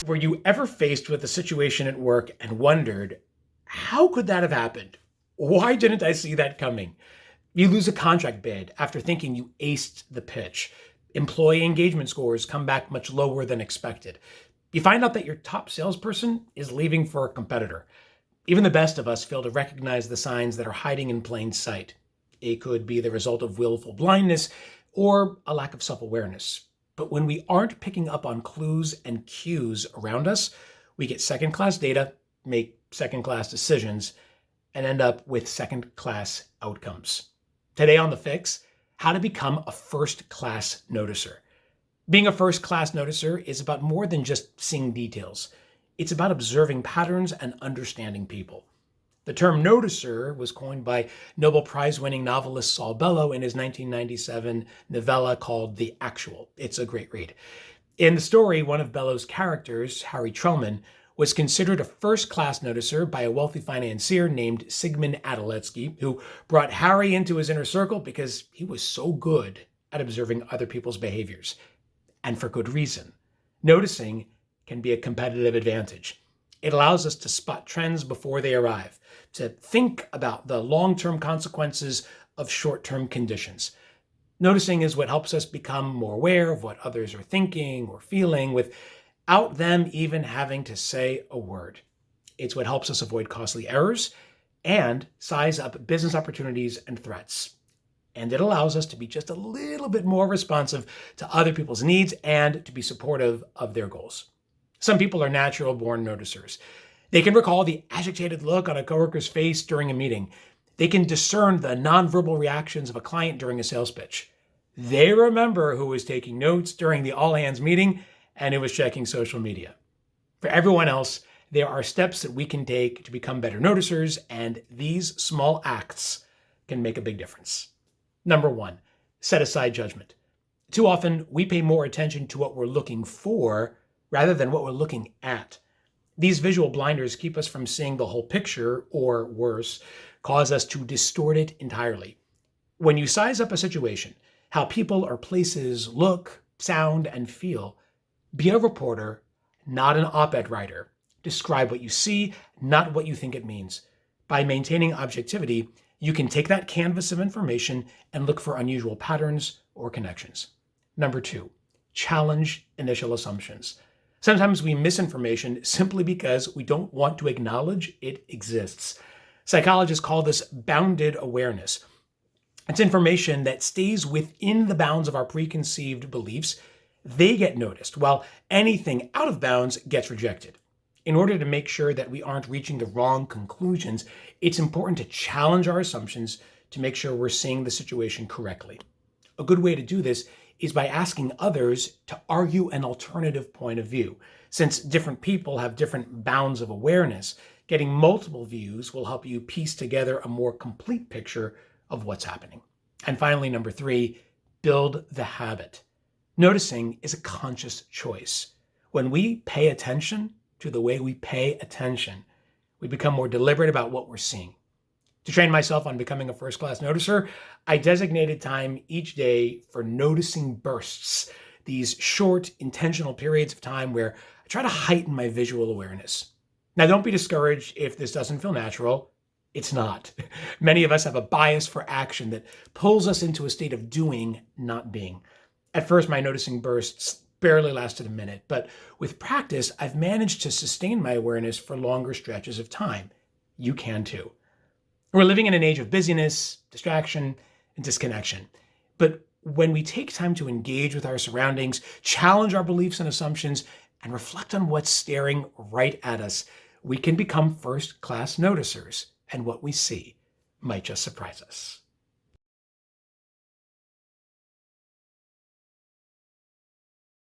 Were you ever faced with a situation at work and wondered, how could that have happened? Why didn't I see that coming? You lose a contract bid after thinking you aced the pitch. Employee engagement scores come back much lower than expected. You find out that your top salesperson is leaving for a competitor. Even the best of us fail to recognize the signs that are hiding in plain sight. It could be the result of willful blindness or a lack of self-awareness. But when we aren't picking up on clues and cues around us, we get second-class data, make second-class decisions, and end up with second-class outcomes. Today on The Fix, how to become a first-class noticer. Being a first-class noticer is about more than just seeing details. It's about observing patterns and understanding people. The term noticer was coined by Nobel Prize-winning novelist Saul Bellow in his 1997 novella called The Actual. It's a great read. In the story, one of Bellow's characters, Harry Truman, was considered a first-class noticer by a wealthy financier named Sigmund Adaletsky, who brought Harry into his inner circle because he was so good at observing other people's behaviors. And for good reason. Noticing can be a competitive advantage. It allows us to spot trends before they arrive, to think about the long-term consequences of short-term conditions. Noticing is what helps us become more aware of what others are thinking or feeling without them even having to say a word. It's what helps us avoid costly errors and size up business opportunities and threats. And it allows us to be just a little bit more responsive to other people's needs and to be supportive of their goals. Some people are natural-born noticers. They can recall the agitated look on a coworker's face during a meeting. They can discern the nonverbal reactions of a client during a sales pitch. They remember who was taking notes during the all-hands meeting and who was checking social media. For everyone else, there are steps that we can take to become better noticers, and these small acts can make a big difference. Number 1, set aside judgment. Too often, we pay more attention to what we're looking for rather than what we're looking at. These visual blinders keep us from seeing the whole picture, or worse, cause us to distort it entirely. When you size up a situation, how people or places look, sound, and feel, be a reporter, not an op-ed writer. Describe what you see, not what you think it means. By maintaining objectivity, you can take that canvas of information and look for unusual patterns or connections. Number 2, challenge initial assumptions. Sometimes we miss information simply because we don't want to acknowledge it exists. Psychologists call this bounded awareness. It's information that stays within the bounds of our preconceived beliefs. They get noticed, while anything out of bounds gets rejected. In order to make sure that we aren't reaching the wrong conclusions, it's important to challenge our assumptions to make sure we're seeing the situation correctly. A good way to do this is by asking others to argue an alternative point of view. Since different people have different bounds of awareness, getting multiple views will help you piece together a more complete picture of what's happening. And finally, number 3, build the habit. Noticing is a conscious choice. When we pay attention to the way we pay attention, we become more deliberate about what we're seeing. To train myself on becoming a first-class noticer, I designated time each day for noticing bursts, these short, intentional periods of time where I try to heighten my visual awareness. Now, don't be discouraged if this doesn't feel natural. It's not. Many of us have a bias for action that pulls us into a state of doing, not being. At first, my noticing bursts barely lasted a minute, but with practice, I've managed to sustain my awareness for longer stretches of time. You can too. We're living in an age of busyness, distraction, and disconnection. But when we take time to engage with our surroundings, challenge our beliefs and assumptions, and reflect on what's staring right at us, we can become first-class noticers, and what we see might just surprise us.